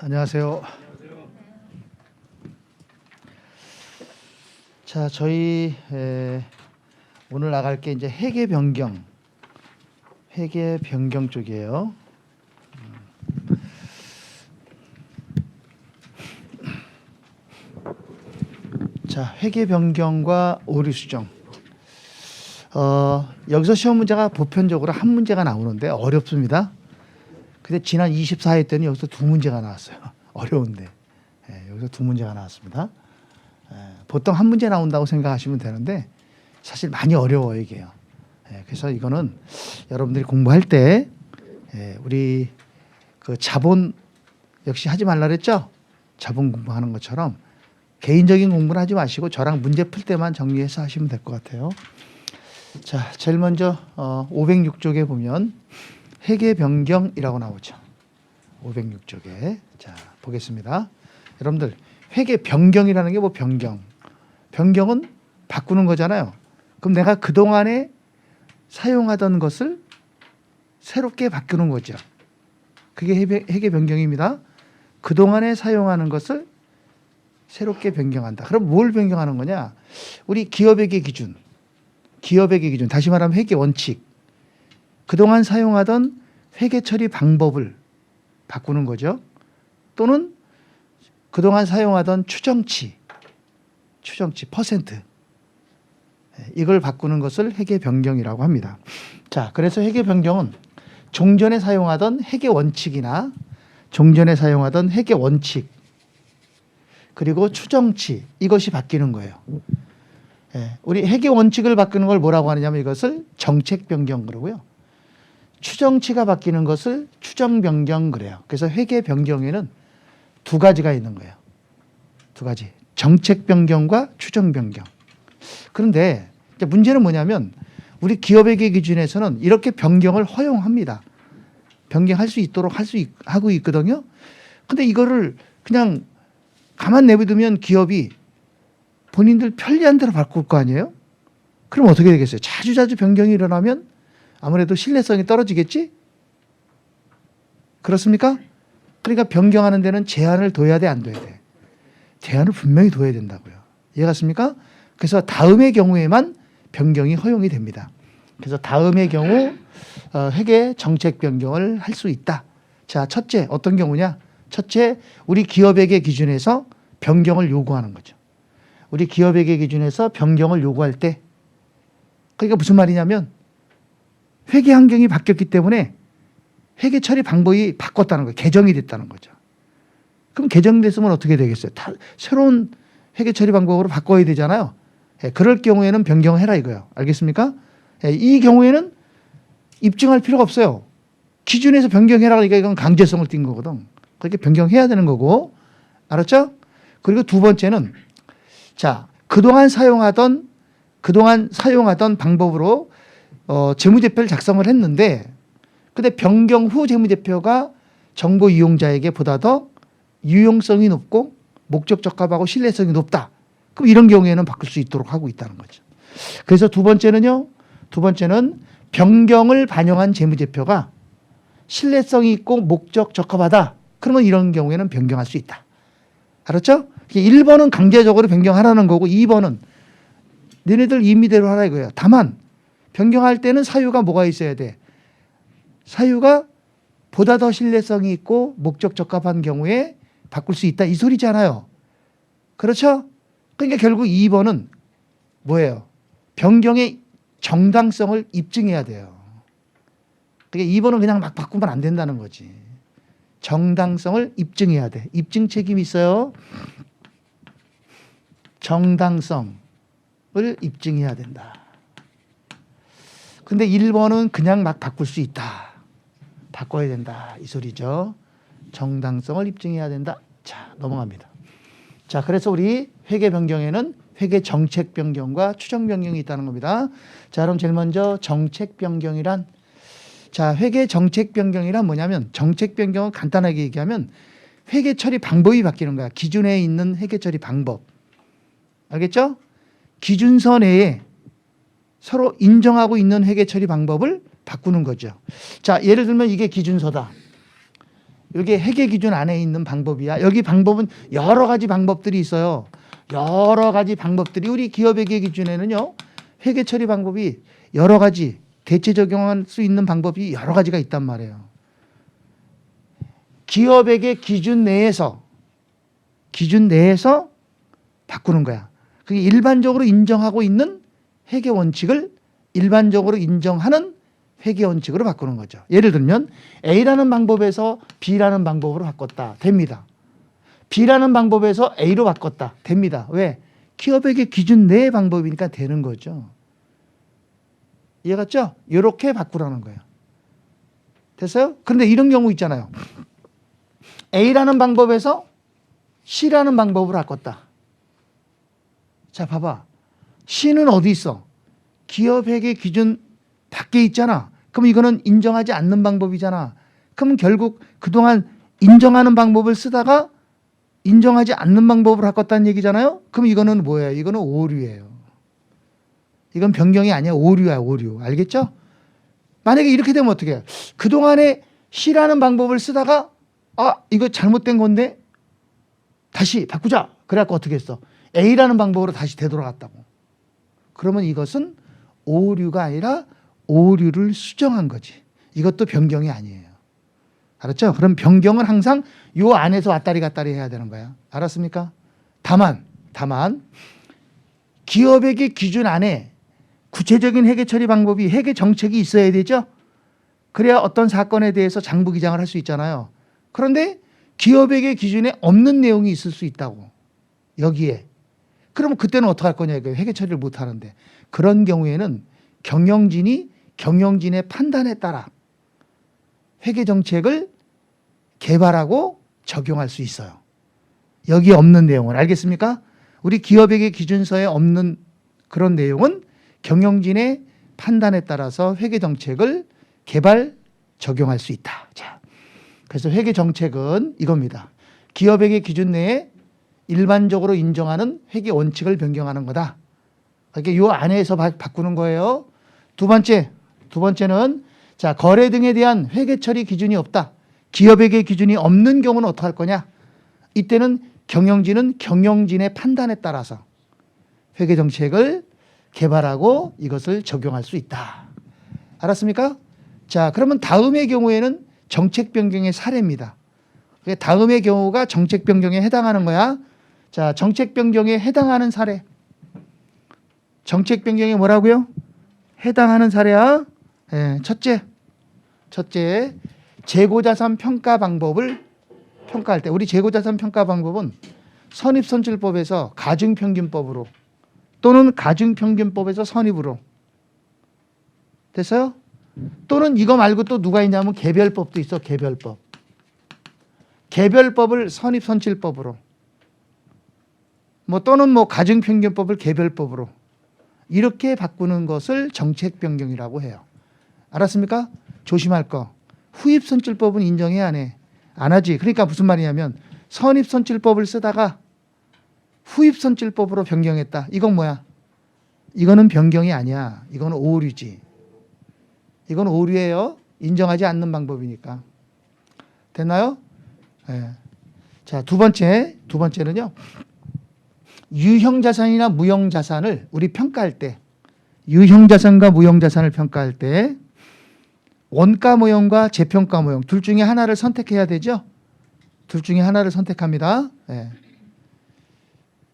안녕하세요. 자, 저희 오늘 나갈 게 이제 회계 변경 쪽이에요. 자, 회계 변경과 오류 수정. 여기서 시험 문제가 보편적으로 한 문제가 나오는데 어렵습니다. 근데 지난 24회 때는 여기서 두 문제가 나왔어요. 어려운데. 여기서 두 문제가 나왔습니다. 보통 한 문제 나온다고 생각하시면 되는데 사실 많이 어려워요, 이게요. 그래서 이거는 여러분들이 공부할 때 우리 그 자본 역시 하지 말라 그랬죠? 자본 공부하는 것처럼 개인적인 공부는 하지 마시고 저랑 문제 풀 때만 정리해서 하시면 될 것 같아요. 자, 제일 먼저 506쪽에 보면 회계 변경이라고 나오죠. 506쪽에. 자, 보겠습니다. 여러분들 회계 변경이라는 게 뭐 변경? 변경은 바꾸는 거잖아요. 그럼 내가 그동안에 사용하던 것을 새롭게 바꾸는 거죠. 그게 회계 변경입니다. 그동안에 사용하는 것을 새롭게 변경한다. 그럼 뭘 변경하는 거냐? 우리 기업회계 기준, 다시 말하면 회계 원칙, 그동안 사용하던 회계 처리 방법을 바꾸는 거죠. 또는 그동안 사용하던 추정치 퍼센트, 이걸 바꾸는 것을 회계 변경이라고 합니다. 자, 그래서 회계 변경은 종전에 사용하던 회계 원칙이나 종전에 사용하던 회계 원칙 그리고 추정치, 이것이 바뀌는 거예요. 우리 회계 원칙을 바꾸는 걸 뭐라고 하느냐면 이것을 정책 변경 그러고요. 추정치가 바뀌는 것을 추정 변경 그래요. 그래서 회계 변경에는 두 가지가 있는 거예요. 두 가지. 정책 변경과 추정 변경. 그런데 문제는 뭐냐면 우리 기업회계 기준에서는 이렇게 변경을 허용합니다. 변경할 수 있도록 하고 있거든요. 근데 이거를 그냥 가만 내버두면 기업이 본인들 편리한 대로 바꿀 거 아니에요? 그럼 어떻게 되겠어요? 자주 변경이 일어나면 아무래도 신뢰성이 떨어지겠지? 그렇습니까? 그러니까 변경하는 데는 제한을 둬야 돼, 안 둬야 돼? 제한을 분명히 둬야 된다고요. 이해갔습니까? 그래서 다음의 경우에만 변경이 허용이 됩니다. 그래서 다음의 경우 회계 정책 변경을 할 수 있다. 자, 첫째 어떤 경우냐? 첫째, 우리 기업회계 기준에서 변경을 요구하는 거죠. 우리 기업회계 기준에서 변경을 요구할 때, 그러니까 무슨 말이냐면 회계 환경이 바뀌었기 때문에 회계 처리 방법이 바꿨다는 거예요. 개정이 됐다는 거죠. 그럼 개정됐으면 어떻게 되겠어요? 새로운 회계 처리 방법으로 바꿔야 되잖아요. 그럴 경우에는 변경해라 이거예요. 알겠습니까? 이 경우에는 입증할 필요가 없어요. 기준에서 변경해라 그러니까 이건 강제성을 띈 거거든. 그렇게 변경해야 되는 거고. 알았죠? 그리고 두 번째는 자, 그동안 사용하던 방법으로 재무제표를 작성을 했는데 근데 변경 후 재무제표가 정보 이용자에게 보다 더 유용성이 높고 목적 적합하고 신뢰성이 높다. 그럼 이런 경우에는 바꿀 수 있도록 하고 있다는 거죠. 그래서 두 번째는 변경을 반영한 재무제표가 신뢰성이 있고 목적 적합하다. 그러면 이런 경우에는 변경할 수 있다. 알았죠? 1번은 강제적으로 변경하라는 거고 2번은 너네들 임의대로 하라 이거예요. 다만 변경할 때는 사유가 뭐가 있어야 돼? 사유가 보다 더 신뢰성이 있고 목적 적합한 경우에 바꿀 수 있다 이 소리잖아요. 그렇죠? 그러니까 결국 2번은 뭐예요? 변경의 정당성을 입증해야 돼요. 그러니까 2번은 그냥 막 바꾸면 안 된다는 거지. 정당성을 입증해야 돼. 입증 책임이 있어요. 정당성을 입증해야 된다. 근데 1번은 그냥 막 바꿀 수 있다. 바꿔야 된다. 이 소리죠. 정당성을 입증해야 된다. 자, 넘어갑니다. 자, 그래서 우리 회계 변경에는 회계 정책 변경과 추정 변경이 있다는 겁니다. 자, 그럼 제일 먼저 정책 변경이란, 자, 회계 정책 변경이란 뭐냐면 정책 변경은 간단하게 얘기하면 회계 처리 방법이 바뀌는 거야. 기준에 있는 회계 처리 방법. 알겠죠? 기준서 내에 서로 인정하고 있는 회계 처리 방법을 바꾸는 거죠. 자, 예를 들면 이게 기준서다. 이게 회계 기준 안에 있는 방법이야. 여기 방법은 여러 가지 방법들이 있어요. 여러 가지 방법들이 우리 기업회계 기준에는요. 회계 처리 방법이 여러 가지 대체 적용할 수 있는 방법이 여러 가지가 있단 말이에요. 기업회계 기준 내에서 바꾸는 거야. 그게 일반적으로 인정하고 있는 회계 원칙을 일반적으로 인정하는 회계 원칙으로 바꾸는 거죠. 예를 들면 A라는 방법에서 B라는 방법으로 바꿨다. 됩니다. B라는 방법에서 A로 바꿨다. 됩니다. 왜? 기업회계 기준 내의 방법이니까 되는 거죠. 이해갔죠? 이렇게 바꾸라는 거예요. 됐어요? 그런데 이런 경우 있잖아요. A라는 방법에서 C라는 방법으로 바꿨다. 자, 봐봐. C는 어디 있어? 기업회계 기준 밖에 있잖아. 그럼 이거는 인정하지 않는 방법이잖아. 그럼 결국 그동안 인정하는 방법을 쓰다가 인정하지 않는 방법으로 바꿨다는 얘기잖아요. 그럼 이거는 뭐예요? 이거는 오류예요. 이건 변경이 아니야. 오류야, 오류. 알겠죠? 만약에 이렇게 되면 어떻게 해요? 그동안에 C라는 방법을 쓰다가 이거 잘못된 건데 다시 바꾸자. 그래갖고 어떻게 했어? A라는 방법으로 다시 되돌아갔다고. 그러면 이것은 오류가 아니라 오류를 수정한 거지. 이것도 변경이 아니에요. 알았죠? 그럼 변경은 항상 요 안에서 왔다리 갔다리 해야 되는 거야. 알았습니까? 다만 기업회계 기준 안에 구체적인 회계 처리 방법이 회계 정책이 있어야 되죠. 그래야 어떤 사건에 대해서 장부 기장을 할 수 있잖아요. 그런데 기업회계 기준에 없는 내용이 있을 수 있다고. 여기에. 그러면 그때는 어떻게 할 거냐. 회계 처리를 못 하는데. 그런 경우에는 경영진의 판단에 따라 회계 정책을 개발하고 적용할 수 있어요. 여기에 없는 내용은. 알겠습니까? 우리 기업회계 기준서에 없는 그런 내용은 경영진의 판단에 따라서 회계 정책을 개발, 적용할 수 있다. 자, 그래서 회계 정책은 이겁니다. 기업회계 기준 내에 일반적으로 인정하는 회계 원칙을 변경하는 거다. 이렇게 요 안에서 바꾸는 거예요. 두 번째는 자, 거래 등에 대한 회계 처리 기준이 없다. 기업회계 기준이 없는 경우는 어떻게 할 거냐? 이때는 경영진은 경영진의 판단에 따라서 회계 정책을 개발하고 이것을 적용할 수 있다. 알았습니까? 자, 그러면 다음의 경우에는 정책 변경의 사례입니다. 다음의 경우가 정책 변경에 해당하는 거야. 자, 정책 변경에 해당하는 사례. 정책 변경에 뭐라고요? 해당하는 사례야. 네, 첫째, 재고자산 평가 방법을 평가할 때 우리 재고자산 평가 방법은 선입선출법에서 가중평균법으로 또는 가중평균법에서 선입으로 됐어요? 또는 이거 말고 또 누가 있냐면 개별법도 있어. 개별법을 선입선출법으로 또는 가중평균법을 개별법으로 이렇게 바꾸는 것을 정책 변경이라고 해요. 알았습니까? 조심할 거. 후입선출법은 인정해 안 해? 안 하지. 그러니까 무슨 말이냐면 선입선출법을 쓰다가 후입선출법으로 변경했다. 이건 뭐야? 이거는 변경이 아니야. 이건 오류지. 이건 오류예요. 인정하지 않는 방법이니까. 됐나요? 네. 자, 두 번째는요. 유형자산이나 무형자산을 우리 평가할 때 유형자산과 무형자산을 평가할 때 원가 모형과 재평가 모형 둘 중에 하나를 선택해야 되죠. 둘 중에 하나를 선택합니다. 네.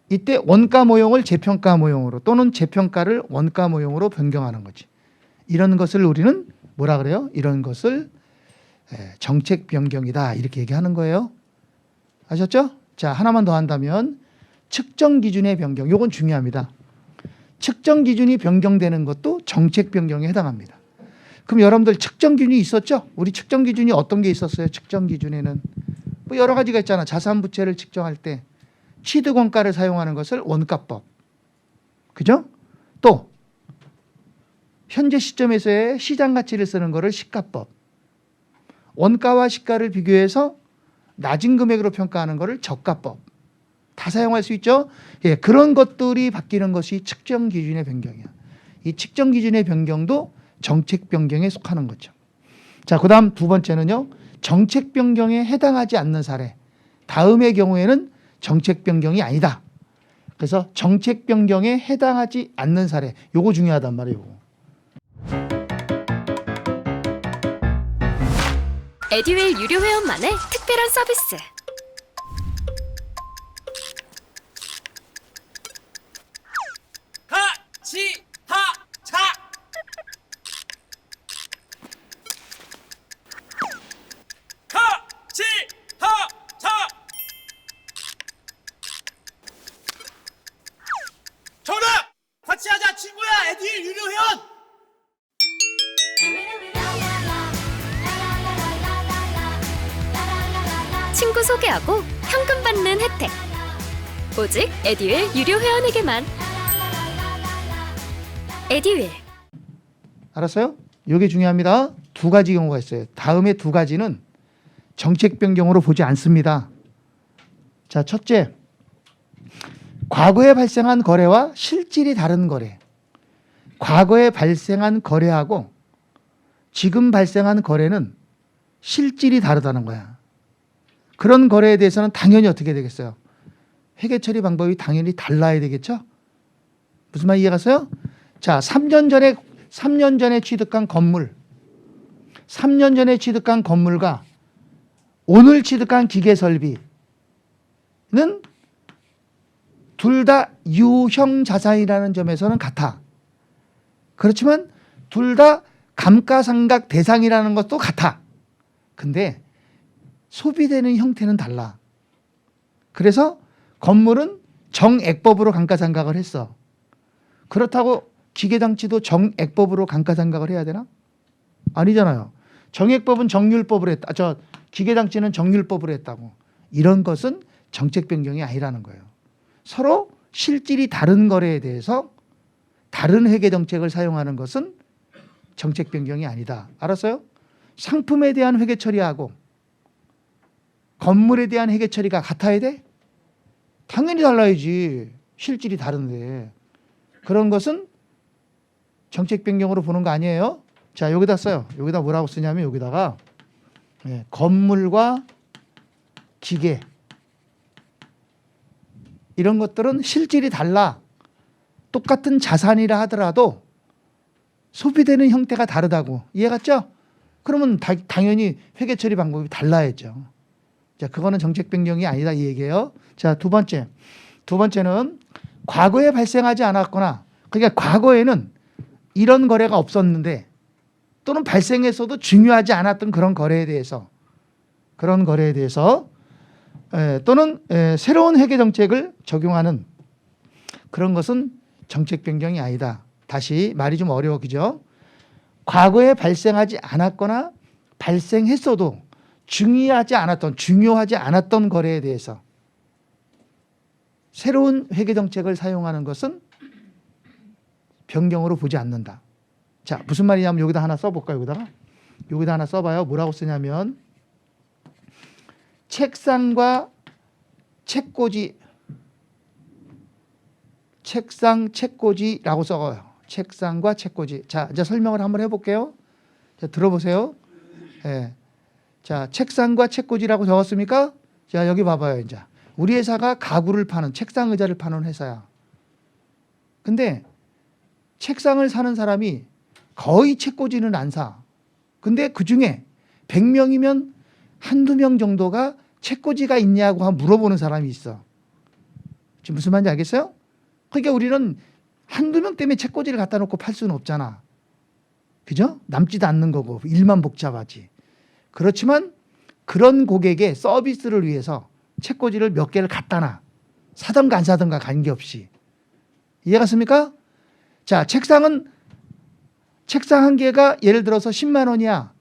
이때 원가 모형을 재평가 모형으로 또는 재평가를 원가 모형으로 변경하는 거지. 이런 것을 우리는 뭐라 그래요? 이런 것을 정책 변경이다 이렇게 얘기하는 거예요. 아셨죠? 자, 하나만 더 한다면 측정 기준의 변경. 이건 중요합니다. 측정 기준이 변경되는 것도 정책 변경에 해당합니다. 그럼 여러분들 측정 기준이 있었죠? 우리 측정 기준이 어떤 게 있었어요? 측정 기준에는 여러 가지가 있잖아. 자산 부채를 측정할 때 취득 원가를 사용하는 것을 원가법. 그죠? 또 현재 시점에서의 시장 가치를 쓰는 것을 시가법. 원가와 시가를 비교해서 낮은 금액으로 평가하는 것을 저가법. 다 사용할 수 있죠? 예, 그런 것들이 바뀌는 것이 측정 기준의 변경이야. 이 측정 기준의 변경도 정책 변경에 속하는 거죠. 자, 그다음 두 번째는요. 정책 변경에 해당하지 않는 사례. 다음의 경우에는 정책 변경이 아니다. 그래서 정책 변경에 해당하지 않는 사례. 요거 중요하단 말이에요. 요거. 에듀윌 유료 회원만의 특별한 서비스. 하치하차 하치하차 정답! 같이 하자 친구야 에듀윌 유료 회원! 친구 소개하고 현금 받는 혜택. 오직 에듀윌 유료 회원에게만. 에듀윌. 알았어요? 이게 중요합니다. 두 가지 경우가 있어요. 다음에 두 가지는 정책 변경으로 보지 않습니다. 자, 첫째, 과거에 발생한 거래와 실질이 다른 거래. 과거에 발생한 거래하고 지금 발생한 거래는 실질이 다르다는 거야. 그런 거래에 대해서는 당연히 어떻게 되겠어요? 회계 처리 방법이 당연히 달라야 되겠죠? 무슨 말 이해가세요? 자, 3년 전에 취득한 건물, 3년 전에 취득한 건물과 오늘 취득한 기계 설비는 둘 다 유형 자산이라는 점에서는 같아. 그렇지만 둘 다 감가상각 대상이라는 것도 같아. 근데 소비되는 형태는 달라. 그래서 건물은 정액법으로 감가상각을 했어. 그렇다고 기계장치도 정액법으로 감가상각을 해야 되나? 아니잖아요. 정액법은 정률법으로 했다. 기계장치는 정률법으로 했다고. 이런 것은 정책 변경이 아니라는 거예요. 서로 실질이 다른 거래에 대해서 다른 회계 정책을 사용하는 것은 정책 변경이 아니다. 알았어요? 상품에 대한 회계 처리하고 건물에 대한 회계 처리가 같아야 돼? 당연히 달라야지. 실질이 다른데. 그런 것은 정책 변경으로 보는 거 아니에요? 자, 여기다 써요. 여기다 뭐라고 쓰냐면 여기다가 건물과 기계 이런 것들은 실질이 달라. 똑같은 자산이라 하더라도 소비되는 형태가 다르다고. 이해갔죠? 그러면 당연히 회계 처리 방법이 달라야죠. 자, 그거는 정책 변경이 아니다 이 얘기예요. 자, 두 번째는 과거에 발생하지 않았거나, 그러니까 과거에는 이런 거래가 없었는데 또는 발생했어도 중요하지 않았던 그런 거래에 대해서 또는 새로운 회계 정책을 적용하는 그런 것은 정책 변경이 아니다. 다시 말이 좀 어려워, 그죠? 과거에 발생하지 않았거나 발생했어도 중요하지 않았던 거래에 대해서 새로운 회계 정책을 사용하는 것은 변경으로 보지 않는다. 자, 무슨 말이냐면 여기다 하나 써볼까요? 여기다 하나 써봐요. 뭐라고 쓰냐면 책상과 책꽂이, 책꽂이라고 써요. 책상과 책꽂이. 자, 이제 설명을 한번 해볼게요. 자, 들어보세요. 예. 자, 책상과 책꽂이라고 적었습니까? 자, 여기 봐봐요. 이제 우리 회사가 가구를 파는, 책상 의자를 파는 회사야. 근데 책상을 사는 사람이 거의 책꽂이는 안 사. 근데 그중에 100명이면 한두 명 정도가 책꽂이가 있냐고 물어보는 사람이 있어. 지금 무슨 말인지 알겠어요? 그러니까 우리는 한두 명 때문에 책꽂이를 갖다 놓고 팔 수는 없잖아. 그죠? 남지도 않는 거고 일만 복잡하지. 그렇지만 그런 고객의 서비스를 위해서 책꽂이를 몇 개를 갖다 놔. 사든가 안 사든가 관계없이. 이해갔습니까? 자, 책상 한 개가 예를 들어서 10만 원이야.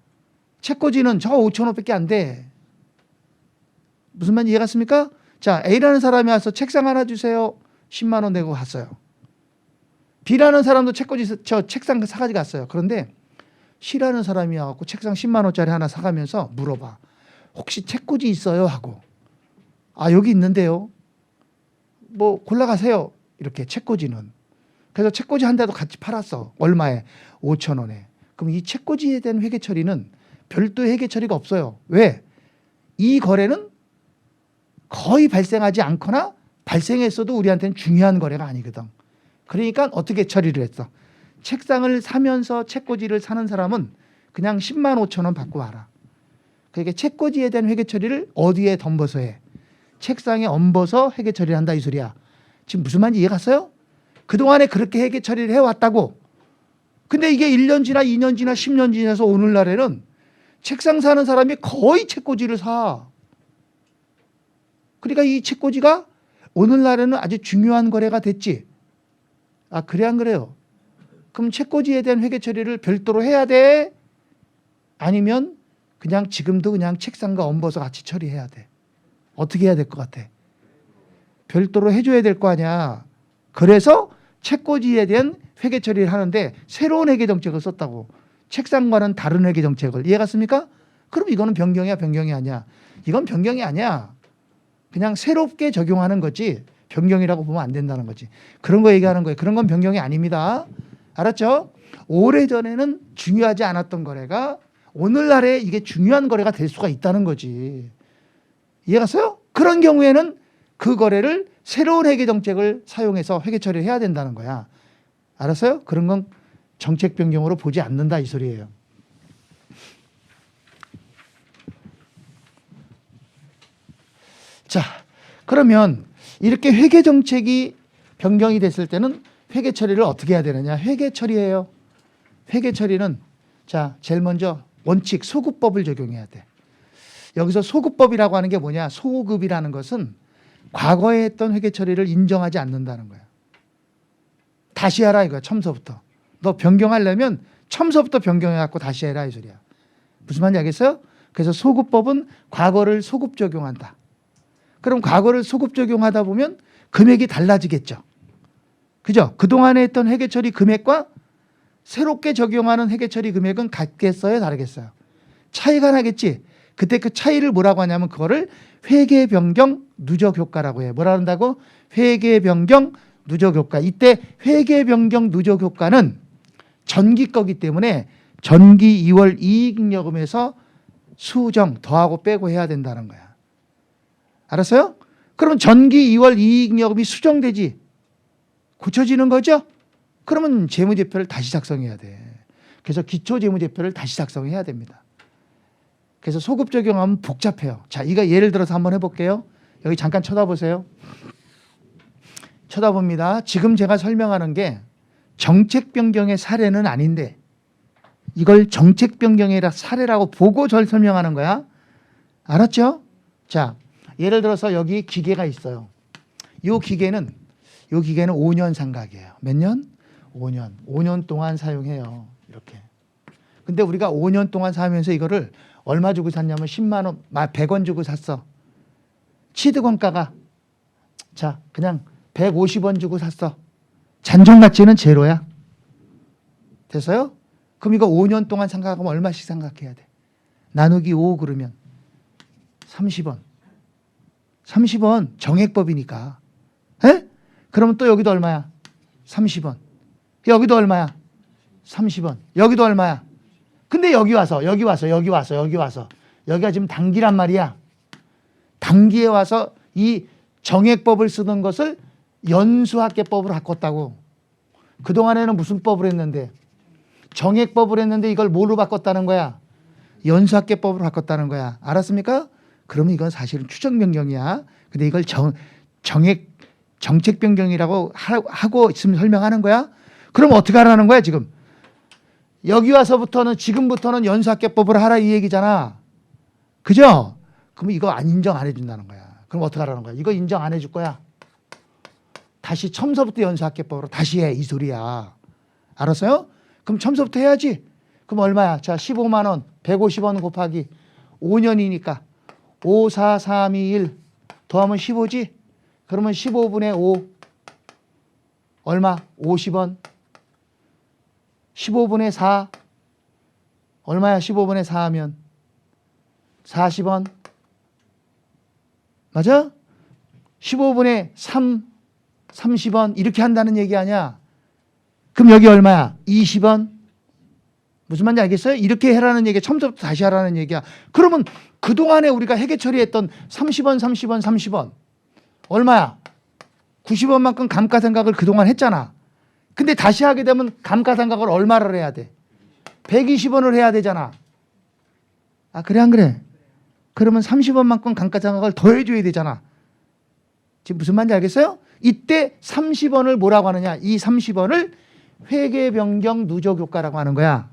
책꽂이는 저 5천 원밖에 안 돼. 무슨 말인지 이해갔습니까? 자, A라는 사람이 와서 책상 하나 주세요. 10만 원 내고 갔어요. B라는 사람도 책상 사가지고 갔어요. 그런데 C라는 사람이 와갖고 책상 10만 원짜리 하나 사가면서 물어봐. 혹시 책꽂이 있어요? 하고. 아, 여기 있는데요. 뭐 골라가세요. 이렇게 책꽂이는. 그래서 책꽂이 한 대도 같이 팔았어. 얼마에? 5천 원에. 그럼 이 책꽂이에 대한 회계 처리는 별도 회계 처리가 없어요. 왜? 이 거래는 거의 발생하지 않거나 발생했어도 우리한테는 중요한 거래가 아니거든. 그러니까 어떻게 처리를 했어? 책상을 사면서 책꽂이를 사는 사람은 그냥 10만 5천 원 받고 와라. 그러니까 책꽂이에 대한 회계 처리를 어디에 덤버서 해? 책상에 얹어서 회계 처리를 한다 이 소리야. 지금 무슨 말인지 이해 갔어요? 그동안에 그렇게 회계 처리를 해왔다고. 근데 이게 1년 지나 2년 지나 10년 지나서 오늘날에는 책상 사는 사람이 거의 책꽂이를 사. 그러니까 이 책꽂이가 오늘날에는 아주 중요한 거래가 됐지. 아, 그래 안 그래요? 그럼 책꽂이에 대한 회계 처리를 별도로 해야 돼? 아니면 그냥 지금도 그냥 책상과 얹어서 같이 처리해야 돼? 어떻게 해야 될 것 같아? 별도로 해줘야 될 거 아니야. 그래서 책꽂이에 대한 회계 처리를 하는데 새로운 회계 정책을 썼다고. 책상과는 다른 회계 정책을. 이해 갔습니까? 그럼 이거는 변경이야, 변경이 아니야? 이건 변경이 아니야. 그냥 새롭게 적용하는 거지 변경이라고 보면 안 된다는 거지. 그런 거 얘기하는 거예요. 그런 건 변경이 아닙니다. 알았죠? 오래전에는 중요하지 않았던 거래가 오늘날에 이게 중요한 거래가 될 수가 있다는 거지. 이해갔어요? 그런 경우에는 그 거래를 새로운 회계 정책을 사용해서 회계 처리를 해야 된다는 거야. 알았어요? 그런 건 정책 변경으로 보지 않는다 이 소리예요. 자, 그러면 이렇게 회계 정책이 변경이 됐을 때는 회계 처리를 어떻게 해야 되느냐? 회계 처리예요. 회계 처리는 자, 제일 먼저 원칙 소급법을 적용해야 돼. 여기서 소급법이라고 하는 게 뭐냐? 소급이라는 것은 과거에 했던 회계 처리를 인정하지 않는다는 거야. 다시 해라 이거야. 처음서부터. 너 변경하려면 처음서부터 변경해갖고 다시 해라 이 소리야. 무슨 말인지 알겠어요? 그래서 소급법은 과거를 소급 적용한다. 그럼 과거를 소급 적용하다 보면 금액이 달라지겠죠. 그죠? 그동안에 했던 회계 처리 금액과 새롭게 적용하는 회계 처리 금액은 같겠어요? 다르겠어요? 차이가 나겠지. 그때 그 차이를 뭐라고 하냐면 그거를 회계 변경 누적 효과라고 해. 뭐라 한다고? 회계 변경 누적 효과. 이때 회계 변경 누적 효과는 전기 거기 때문에 전기 2월 이익잉여금에서 수정 더하고 빼고 해야 된다는 거야. 알았어요? 그럼 전기 2월 이익잉여금이 수정되지. 고쳐지는 거죠? 그러면 재무제표를 다시 작성해야 돼. 그래서 기초재무제표를 다시 작성해야 됩니다. 그래서 소급 적용하면 복잡해요. 자, 이거 예를 들어서 한번 해볼게요. 여기 잠깐 쳐다보세요. 쳐다봅니다. 지금 제가 설명하는 게 정책 변경의 사례는 아닌데 이걸 정책 변경의 사례라고 보고 절 설명하는 거야. 알았죠? 자, 예를 들어서 여기 기계가 있어요. 이 기계는 5년 상각이에요. 몇 년? 5년. 5년 동안 사용해요. 이렇게. 근데 우리가 5년 동안 사면서 이거를 얼마 주고 샀냐면 10만 원, 100원 주고 샀어. 취득원가가 자, 그냥 150원 주고 샀어. 잔존 가치는 제로야. 됐어요? 그럼 이거 5년 동안 상각하면 얼마씩 상각해야 돼? 나누기 5 그러면 30원. 30원 정액법이니까. 에? 그러면 또 여기도 얼마야? 30원. 여기도 얼마야? 30원. 여기도 얼마야? 근데 여기 와서 여기가 지금 단기란 말이야. 단기에 와서 이 정액법을 쓰던 것을 연수학계법으로 바꿨다고. 그동안에는 무슨 법을 했는데? 정액법을 했는데 이걸 뭘로 바꿨다는 거야? 연수학계법으로 바꿨다는 거야. 알았습니까? 그러면 이건 사실은 추정 변경이야. 근데 이걸 정책 변경이라고 하고 있으면 설명하는 거야. 그럼 어떻게 하라는 거야 지금? 여기 와서부터는 지금부터는 연수학계법을 하라 이 얘기잖아. 그죠? 그럼 이거 인정 안 해준다는 거야. 그럼 어떻게 하라는 거야? 이거 인정 안 해줄 거야. 다시 첨서부터 연수학계법으로 다시 해 이 소리야. 알았어요? 그럼 첨서부터 해야지. 그럼 얼마야? 자, 15만 원 150원 곱하기 5년이니까 5, 4, 3, 2, 1 더하면 15지? 그러면 15분의 5 얼마? 50원. 15분의 4 얼마야? 15분의 4 하면 40원. 맞아? 15분의 3 30원 이렇게 한다는 얘기 아니야? 그럼 여기 얼마야? 20원. 무슨 말인지 알겠어요? 이렇게 해라는 얘기야. 처음부터 다시 하라는 얘기야. 그러면 그동안에 우리가 회계 처리했던 30원, 30원, 30원 얼마야? 90원만큼 감가상각을 그동안 했잖아. 근데 다시 하게 되면 감가상각을 얼마를 해야 돼? 120원을 해야 되잖아. 아, 그래 안 그래? 그러면 30원만큼 감가상각을 더 해줘야 되잖아. 지금 무슨 말인지 알겠어요? 이때 30원을 뭐라고 하느냐? 이 30원을 회계변경 누적효과라고 하는 거야.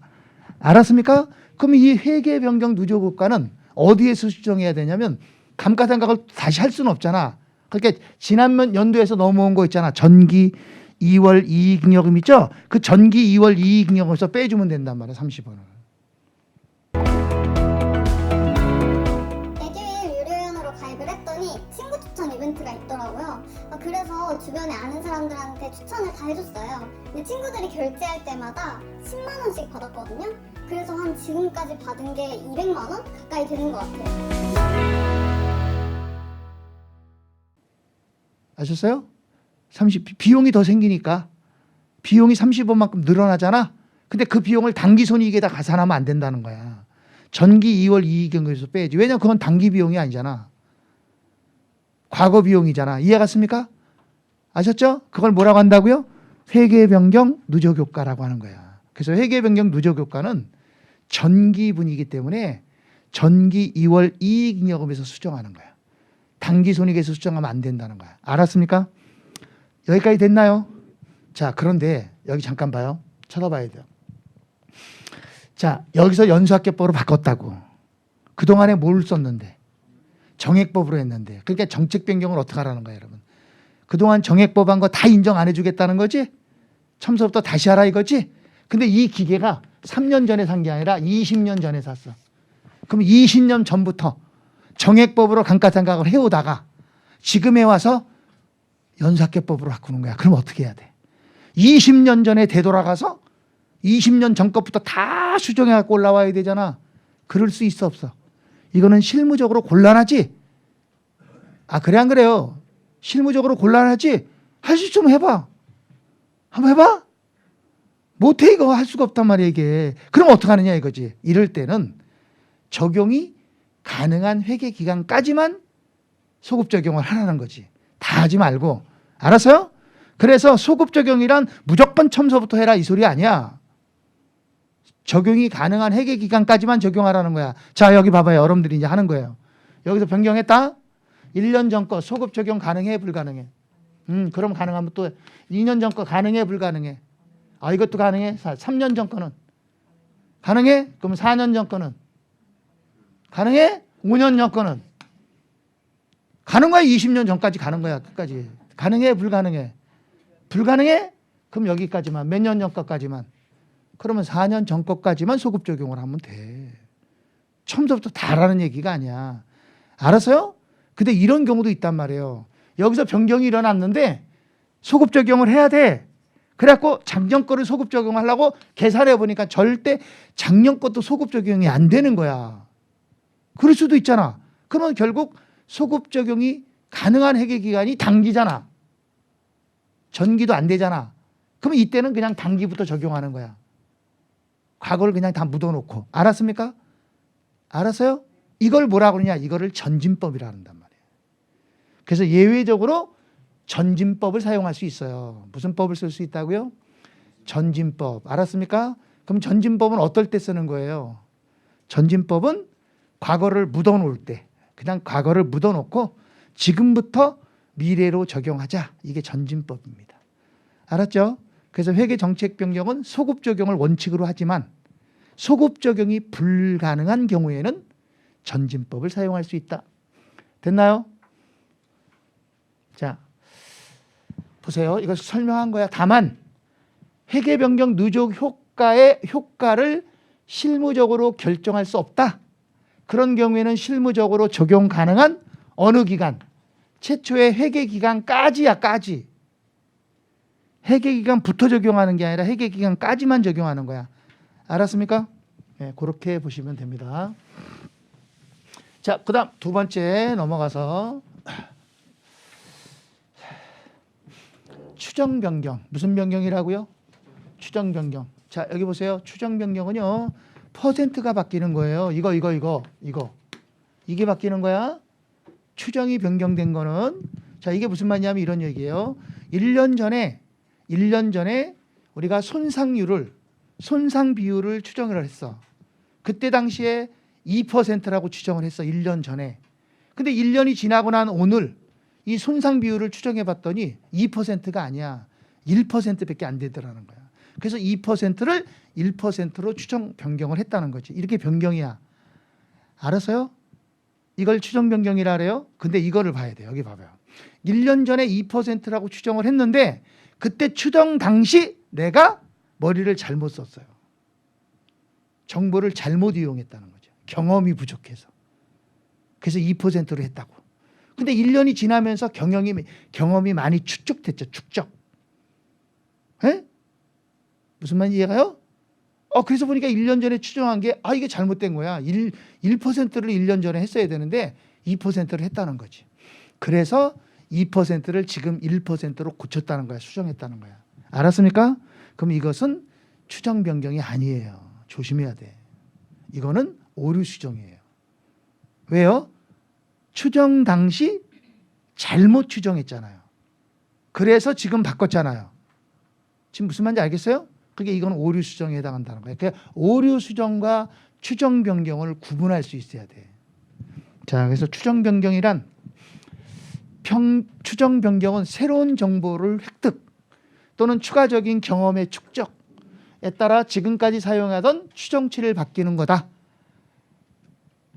알았습니까? 그럼 이 회계변경 누적효과는 어디에서 수정해야 되냐면 감가상각을 다시 할 수는 없잖아. 그러니까 지난 연도에서 넘어온 거 있잖아. 전기 2월 이익잉여금 있죠? 그 전기 2월 이익잉여금에서 빼주면 된단 말이야. 30원을. 에듀윌 유료회원으로 가입을 했더니 친구 추천 이벤트가 있더라고요. 그래서 주변에 아는 사람들한테 추천을 다 해줬어요. 근데 친구들이 결제할 때마다 10만 원씩 받았거든요. 그래서 한 지금까지 받은 게 200만 원 가까이 되는 것 같아요. 아셨어요? 비용이 더 생기니까 비용이 30원만큼 늘어나잖아. 근데 그 비용을 당기손익에다 가산하면 안 된다는 거야. 전기 2월 이익잉여금에서 빼야지. 왜냐면 그건 단기 비용이 아니잖아. 과거 비용이잖아. 이해 갔습니까? 아셨죠? 그걸 뭐라고 한다고요? 회계변경 누적효과라고 하는 거야. 그래서 회계변경 누적효과는 전기분이기 때문에 전기 2월 이익잉여금에서 수정하는 거야. 당기손익에서 수정하면 안 된다는 거야. 알았습니까? 여기까지 됐나요? 자, 그런데 여기 잠깐 봐요. 쳐다봐야 돼요. 자, 여기서 연수학계법으로 바꿨다고. 그동안에 뭘 썼는데? 정액법으로 했는데. 그러니까 정책 변경을 어떻게 하라는 거예요, 여러분? 그동안 정액법 한 거 다 인정 안 해주겠다는 거지? 처음부터 다시 하라 이거지? 근데 이 기계가 3년 전에 산 게 아니라 20년 전에 샀어. 그럼 20년 전부터 정액법으로 감가상각을 해오다가 지금에 와서 연수학계법으로 바꾸는 거야. 그럼 어떻게 해야 돼? 20년 전에 되돌아가서 20년 전 것부터 다 수정해 갖고 올라와야 되잖아. 그럴 수 있어 없어? 이거는 실무적으로 곤란하지? 아, 그래 안 그래요? 실무적으로 곤란하지? 할 수 좀 해봐. 한번 해봐? 못해. 이거 할 수가 없단 말이야 이게. 그럼 어떡하느냐 이거지. 이럴 때는 적용이 가능한 회계기간까지만 소급 적용을 하라는 거지. 다 하지 말고. 알았어요? 그래서 소급 적용이란 무조건 첨서부터 해라 이 소리 아니야. 적용이 가능한 회계기간까지만 적용하라는 거야. 자, 여기 봐봐요. 여러분들이 이제 하는 거예요. 여기서 변경했다? 1년 전 거 소급 적용 가능해 불가능해? 그럼 가능하면 또 2년 전 거 가능해 불가능해? 아, 이것도 가능해? 3년 전 거는 가능해? 그럼 4년 전 거는 가능해? 5년 전 거는 가는 거야. 20년 전까지 가는 거야. 끝까지. 가능해 불가능해? 불가능해? 그럼 여기까지만. 몇 년 전 거까지만. 그러면 4년 전 거까지만 소급 적용을 하면 돼. 처음부터 다라는 얘기가 아니야. 알았어요? 근데 이런 경우도 있단 말이에요. 여기서 변경이 일어났는데 소급 적용을 해야 돼. 그래갖고 작년 거를 소급 적용하려고 계산해 보니까 절대 작년 것도 소급 적용이 안 되는 거야. 그럴 수도 있잖아. 그러면 결국 소급 적용이 가능한 회계기간이 단기잖아. 전기도 안 되잖아. 그럼 이때는 그냥 단기부터 적용하는 거야. 과거를 그냥 다 묻어놓고. 알았습니까? 알았어요? 이걸 뭐라 그러냐? 이거를 전진법이라 한단 말이에요. 그래서 예외적으로 전진법을 사용할 수 있어요. 무슨 법을 쓸 수 있다고요? 전진법. 알았습니까? 그럼 전진법은 어떨 때 쓰는 거예요? 전진법은 과거를 묻어놓을 때. 그냥 과거를 묻어놓고 지금부터 미래로 적용하자. 이게 전진법입니다. 알았죠? 그래서 회계정책 변경은 소급 적용을 원칙으로 하지만 소급 적용이 불가능한 경우에는 전진법을 사용할 수 있다. 됐나요? 자, 보세요. 이거 설명한 거야. 다만 회계 변경 누적 효과의 효과를 실무적으로 결정할 수 없다. 그런 경우에는 실무적으로 적용 가능한 어느 기간? 최초의 회계 기간까지야, 까지. 회계 기간부터 적용하는 게 아니라 회계 기간까지만 적용하는 거야. 알았습니까? 네, 그렇게 보시면 됩니다. 자, 그다음 두 번째 넘어가서 추정 변경. 무슨 변경이라고요? 추정 변경. 자, 여기 보세요. 추정 변경은요. 퍼센트가 바뀌는 거예요. 이거. 이게 바뀌는 거야. 추정이 변경된 거는 자, 이게 무슨 말이냐면 이런 얘기예요. 1년 전에 우리가 손상 비율을 추정을 했어. 그때 당시에 2%라고 추정을 했어. 1년 전에. 근데 1년이 지나고 난 오늘 이 손상 비율을 추정해 봤더니 2%가 아니야. 1%밖에 안 되더라는 거야. 그래서 2%를 1%로 추정 변경을 했다는 거지. 이렇게 변경이야. 알았어요? 이걸 추정 변경이라 그래요. 근데 이거를 봐야 돼요. 여기 봐봐요. 1년 전에 2%라고 추정을 했는데 그때 추정 당시 내가 머리를 잘못 썼어요. 정보를 잘못 이용했다는 거죠. 경험이 부족해서. 그래서 2%로 했다고. 근데 1년이 지나면서 경험이 많이 축적됐죠. 축적. 에? 무슨 말인지 이해가요? 그래서 보니까 1년 전에 추정한 게 이게 잘못된 거야. 1%를 1년 전에 했어야 되는데 2%를 했다는 거지. 그래서 2%를 지금 1%로 고쳤다는 거야. 수정했다는 거야. 알았습니까? 그럼 이것은 추정 변경이 아니에요. 조심해야 돼. 이거는 오류 수정이에요. 왜요? 추정 당시 잘못 추정했잖아요. 그래서 지금 바꿨잖아요. 지금 무슨 말인지 알겠어요? 그게 이건 오류 수정에 해당한다는 거예요. 그러니까 오류 수정과 추정 변경을 구분할 수 있어야 돼. 자, 그래서 추정 변경이란 추정 변경은 새로운 정보를 획득 또는 추가적인 경험의 축적에 따라 지금까지 사용하던 추정치를 바뀌는 거다.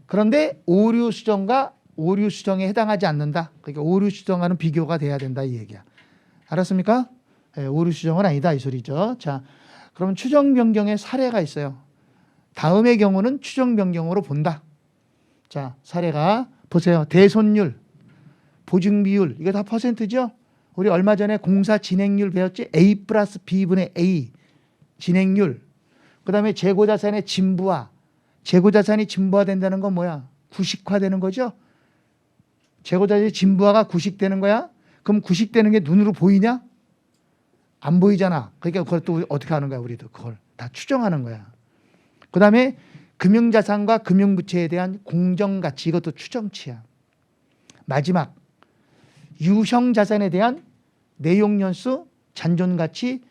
그런데 오류 수정과 오류 수정에 해당하지 않는다. 그러니까 오류 수정과는 비교가 돼야 된다 이 얘기야. 알았습니까? 네, 오류 수정은 아니다 이 소리죠. 자, 그러면 추정 변경의 사례가 있어요. 다음의 경우는 추정 변경으로 본다. 자, 사례가 보세요. 대손율, 보증 비율, 이게 다 퍼센트죠. 우리 얼마 전에 공사 진행률 배웠지? A 플러스 B분의 A 진행률. 그 다음에 재고자산의 진부화. 재고자산이 진부화된다는 건 뭐야? 구식화되는 거죠. 재고자산의 진부화가 구식되는 거야. 그럼 구식되는 게 눈으로 보이냐? 안 보이잖아. 그러니까 그걸 또 어떻게 하는 거야? 우리도 그걸 다 추정하는 거야. 그 다음에 금융자산과 금융부채에 대한 공정가치, 이것도 추정치야. 마지막 유형자산에 대한 내용연수, 잔존가치,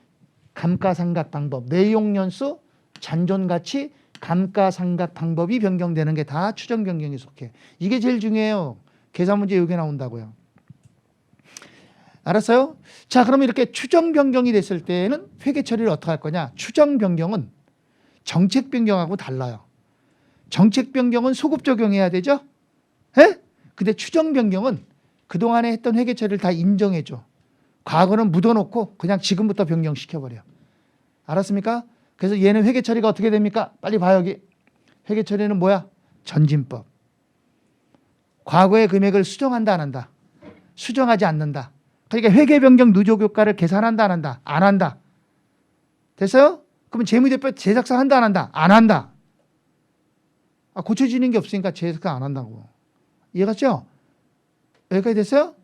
감가상각 방법. 내용연수, 잔존가치, 감가상각 방법이 변경되는 게 다 추정 변경에 속해. 이게 제일 중요해요. 계산 문제 여기 나온다고요. 알았어요? 자, 그러면 이렇게 추정 변경이 됐을 때는 회계 처리를 어떻게 할 거냐? 추정 변경은 정책 변경하고 달라요. 정책 변경은 소급 적용해야 되죠? 예? 근데 추정 변경은 그동안에 했던 회계 처리를 다 인정해 줘. 과거는 묻어놓고 그냥 지금부터 변경시켜버려. 알았습니까? 그래서 얘는 회계 처리가 어떻게 됩니까? 빨리 봐 여기. 회계 처리는 뭐야? 전진법. 과거의 금액을 수정한다 안 한다? 수정하지 않는다. 그러니까 회계 변경 누적 효과를 계산한다 안 한다? 안 한다. 됐어요? 그러면 재무제표 제작사 한다 안 한다? 안 한다. 고쳐지는 게 없으니까 제작사 안 한다고. 이해갔죠? 여기까지 됐어요?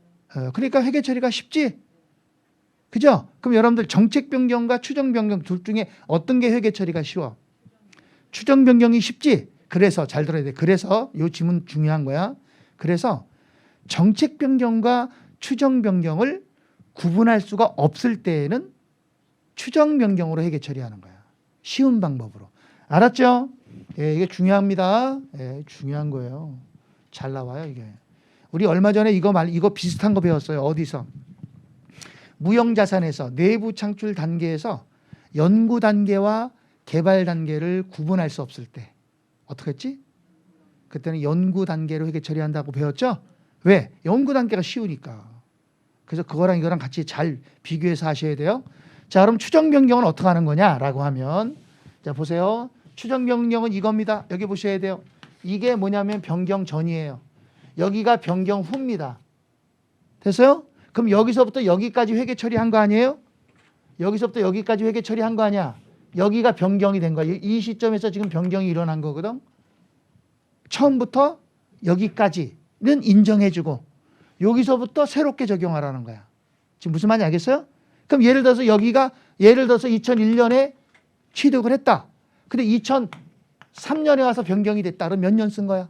그러니까 회계 처리가 쉽지? 그죠? 그럼 여러분들 정책 변경과 추정 변경 둘 중에 어떤 게 회계 처리가 쉬워? 추정 변경이 쉽지? 그래서 잘 들어야 돼. 그래서 이 질문 중요한 거야. 그래서 정책 변경과 추정 변경을 구분할 수가 없을 때에는 추정 변경으로 회계 처리하는 거야. 쉬운 방법으로. 알았죠? 예, 이게 중요합니다. 예, 중요한 거예요. 잘 나와요, 이게. 우리 얼마 전에 이거 비슷한 거 배웠어요. 어디서? 무형자산에서 내부 창출 단계에서 연구 단계와 개발 단계를 구분할 수 없을 때 어떻게 했지? 그때는 연구 단계로 회계 처리한다고 배웠죠? 왜? 연구 단계가 쉬우니까. 그래서 그거랑 이거랑 같이 잘 비교해서 하셔야 돼요. 자, 그럼 추정 변경은 어떻게 하는 거냐라고 하면, 자 보세요. 추정 변경은 이겁니다. 여기 보셔야 돼요. 이게 뭐냐면 변경 전이에요. 여기가 변경 후입니다. 됐어요? 그럼 여기서부터 여기까지 회계 처리한 거 아니에요? 여기서부터 여기까지 회계 처리한 거 아니야? 여기가 변경이 된 거야. 이 시점에서 지금 변경이 일어난 거거든. 처음부터 여기까지는 인정해주고 여기서부터 새롭게 적용하라는 거야. 지금 무슨 말인지 알겠어요? 그럼 예를 들어서 여기가 예를 들어서 2001년에 취득을 했다. 근데 2003년에 와서 변경이 됐다. 그럼 몇 년 쓴 거야?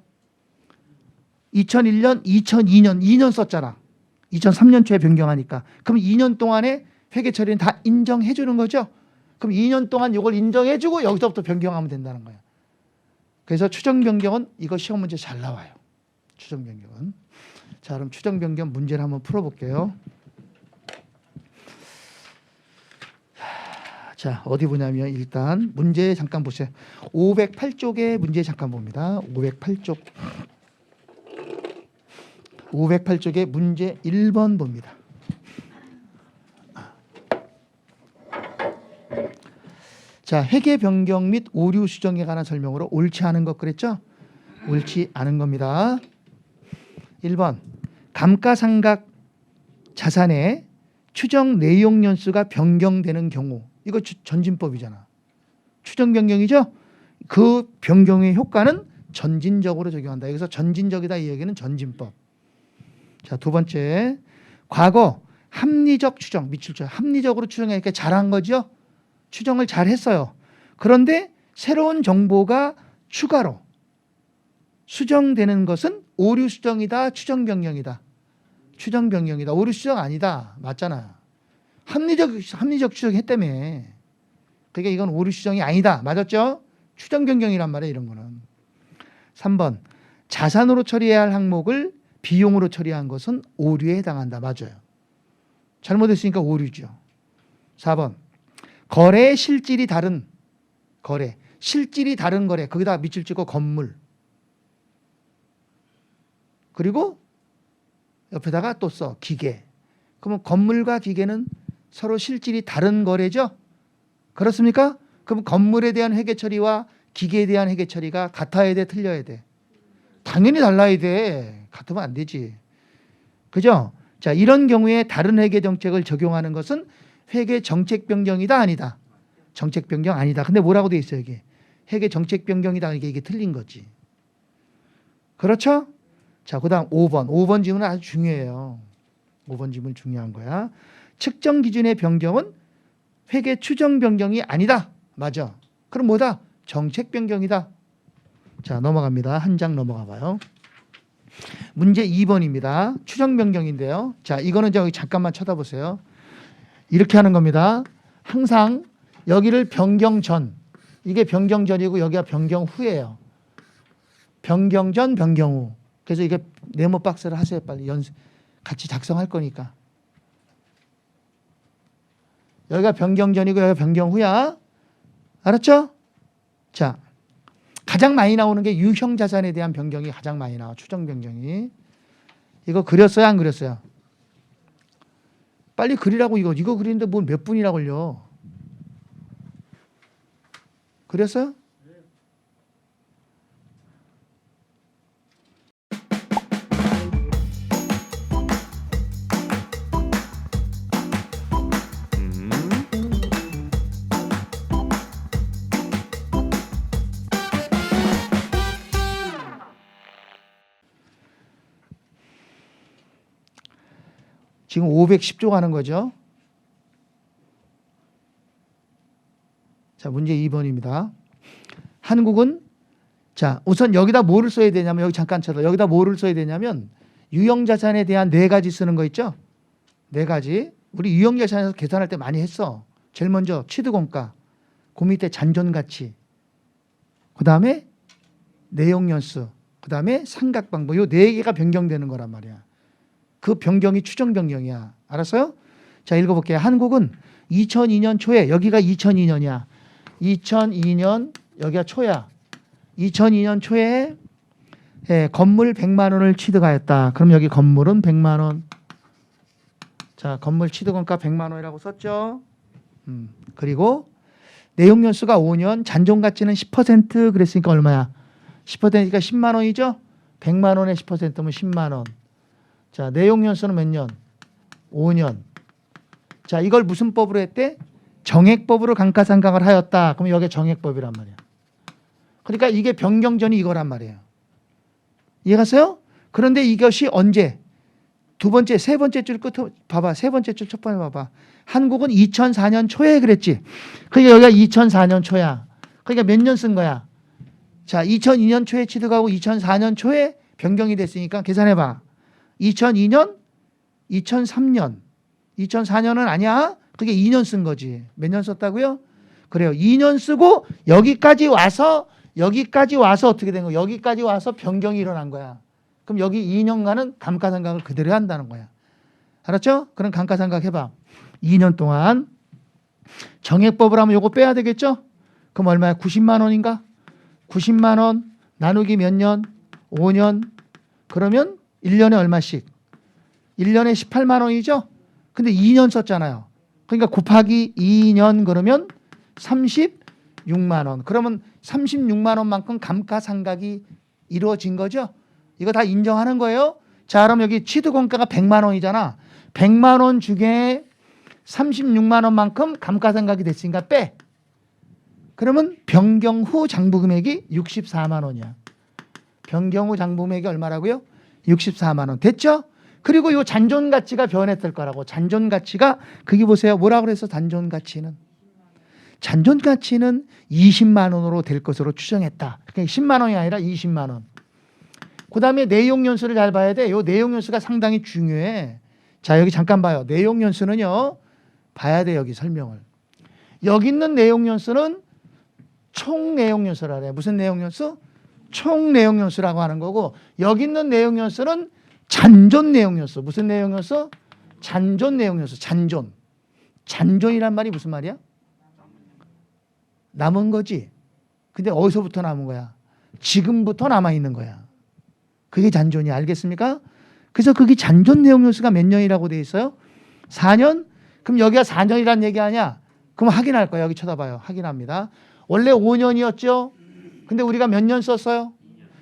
2001년, 2002년, 2년 썼잖아. 2003년 초에 변경하니까. 그럼 2년 동안에 회계 처리는 다 인정해 주는 거죠. 그럼 2년 동안 이걸 인정해 주고 여기서부터 변경하면 된다는 거야. 그래서 추정 변경은 이거 시험 문제 잘 나와요. 추정 변경은. 자, 그럼 추정 변경 문제를 한번 풀어볼게요. 자, 어디 보냐면 일단 문제 잠깐 보세요. 508쪽의 문제 잠깐 봅니다. 508쪽. 508쪽의 문제 1번 봅니다. 자, 회계 변경 및 오류 수정에 관한 설명으로 옳지 않은 것 그랬죠? 옳지 않은 겁니다. 1번 감가상각 자산의 추정 내용 연수가 변경되는 경우, 이거 전진법이잖아. 추정 변경이죠? 그 변경의 효과는 전진적으로 적용한다. 여기서 전진적이다 이 얘기는 전진법. 자, 두 번째, 과거 합리적 추정, 미출처 합리적으로 추정하니까 잘한 거죠. 추정을 잘 했어요. 그런데 새로운 정보가 추가로 수정되는 것은 오류 수정이다, 추정 변경이다. 추정 변경이다. 오류 수정 아니다. 맞잖아. 합리적 추정했다며. 그러니까 이건 오류 수정이 아니다. 맞았죠? 추정 변경이란 말이에요, 이런 거는. 3번. 자산으로 처리해야 할 항목을 비용으로 처리한 것은 오류에 해당한다. 맞아요. 잘못했으니까 오류죠. 4번. 거래의 실질이 다른 거래. 실질이 다른 거래. 거기다 밑줄 찍고 건물. 그리고 옆에다가 또 써. 기계. 그러면 건물과 기계는 서로 실질이 다른 거래죠? 그렇습니까? 그럼 건물에 대한 회계 처리와 기계에 대한 회계 처리가 같아야 돼, 틀려야 돼? 당연히 달라야 돼. 같으면 안 되지. 그죠? 자, 이런 경우에 다른 회계 정책을 적용하는 것은 회계 정책 변경이다, 아니다? 정책 변경 아니다. 근데 뭐라고 돼 있어요, 이게? 회계 정책 변경이다. 이게 틀린 거지. 그렇죠? 자, 그다음 5번. 5번 질문은 아주 중요해요. 5번 질문 중요한 거야. 측정 기준의 변경은 회계 추정 변경이 아니다. 맞아. 그럼 뭐다? 정책 변경이다. 자, 넘어갑니다. 한 장 넘어가 봐요. 문제 2번입니다. 추정 변경인데요. 자, 이거는 저기 잠깐만 쳐다보세요. 이렇게 하는 겁니다. 항상 여기를 변경 전, 이게 변경 전이고 여기가 변경 후예요. 변경 전, 변경 후. 그래서 이게 네모 박스를 하세요. 빨리 같이 작성할 거니까. 여기가 변경 전이고 여기가 변경 후야. 알았죠? 자, 가장 많이 나오는 게 유형 자산에 대한 변경이 가장 많이 나와. 추정 변경이. 이거 그렸어요, 안 그렸어요? 빨리 그리라고. 이거 그리는데 뭐 몇 분이나 걸려. 그렸어요? 지금 510조 가는 거죠. 자, 문제 2번입니다. 한국은, 자, 우선 여기다 뭐를 써야 되냐면, 여기 잠깐 쳐다. 여기다 뭐를 써야 되냐면 유형자산에 대한 4가지 쓰는 거 있죠? 4가지. 우리 유형자산에서 계산할 때 많이 했어. 제일 먼저 취득원가, 그 밑에 잔존가치, 그 다음에 내용연수, 그 다음에 상각방법. 요 4개가 변경되는 거란 말이야. 그 변경이 추정 변경이야. 알았어요? 자, 읽어볼게요. 한국은 2002년 초에, 여기가 2002년이야. 2002년, 여기가 초야. 2002년 초에 건물 100만 원을 취득하였다. 그럼 여기 건물은 100만 원. 자, 건물 취득원가 100만 원이라고 썼죠. 그리고 내용연수가 5년, 잔존가치는 10% 그랬으니까 얼마야? 10%니까 10만 원이죠? 100만 원에 10%면 10만 원. 자, 내용연수는 몇 년? 5년. 자, 이걸 무슨 법으로 했대? 정액법으로 감가상각을 하였다. 그럼 여기 정액법이란 말이야. 그러니까 이게 변경 전이 이거란 말이에요. 이해갔어요? 그런데 이것이 언제? 두 번째, 세 번째 줄 끝 봐봐. 세 번째 줄 첫 번째 봐봐. 한국은 2004년 초에 그랬지. 그러니까 여기가 2004년 초야. 그러니까 몇 년 쓴 거야? 자, 2002년 초에 취득하고 2004년 초에 변경이 됐으니까 계산해봐. 2002년, 2003년, 2004년은 아니야? 그게 2년 쓴 거지. 몇 년 썼다고요? 그래요. 2년 쓰고 여기까지 와서 어떻게 된 거야? 여기까지 와서 변경이 일어난 거야. 그럼 여기 2년간은 감가상각을 그대로 한다는 거야. 알았죠? 그럼 감가상각 해봐. 2년 동안 정액법을 하면 요거 빼야 되겠죠? 그럼 얼마야? 90만 원인가? 90만 원 나누기 몇 년? 5년. 그러면 1년에 얼마씩? 1년에 18만 원이죠? 근데 2년 썼잖아요. 그러니까 곱하기 2년 그러면 36만 원. 그러면 36만 원만큼 감가상각이 이루어진 거죠? 이거 다 인정하는 거예요? 자, 그럼 여기 취득원가가 100만 원이잖아. 100만 원 중에 36만 원만큼 감가상각이 됐으니까 빼. 그러면 변경 후 장부 금액이 64만 원이야. 변경 후 장부 금액이 얼마라고요? 64만 원. 됐죠? 그리고 요 잔존 가치가 변했을 거라고. 잔존 가치가 그게 보세요. 뭐라 그래서 잔존 가치는? 잔존 가치는 20만 원으로 될 것으로 추정했다. 그러니까 10만 원이 아니라 20만 원. 그다음에 내용 연수를 잘 봐야 돼. 요 내용 연수가 상당히 중요해. 자, 여기 잠깐 봐요. 내용 연수는요. 봐야 돼, 여기 설명을. 여기 있는 내용 연수는 총 내용 연수라 그래. 무슨 내용 연수? 총 내용 연수라고 하는 거고, 여기 있는 내용 연수는 잔존 내용 연수. 무슨 내용 연수? 잔존 내용 연수. 잔존. 잔존이란 말이 무슨 말이야? 남은 거지. 근데 어디서부터 남은 거야? 지금부터 남아 있는 거야. 그게 잔존이. 알겠습니까? 그래서 그게 잔존 내용 연수가 몇 년이라고 돼 있어요? 4년? 그럼 여기가 4년이란 얘기 아니야? 그럼 확인할 거야. 여기 쳐다봐요. 확인합니다. 원래 5년이었죠? 근데 우리가 몇 년 썼어요?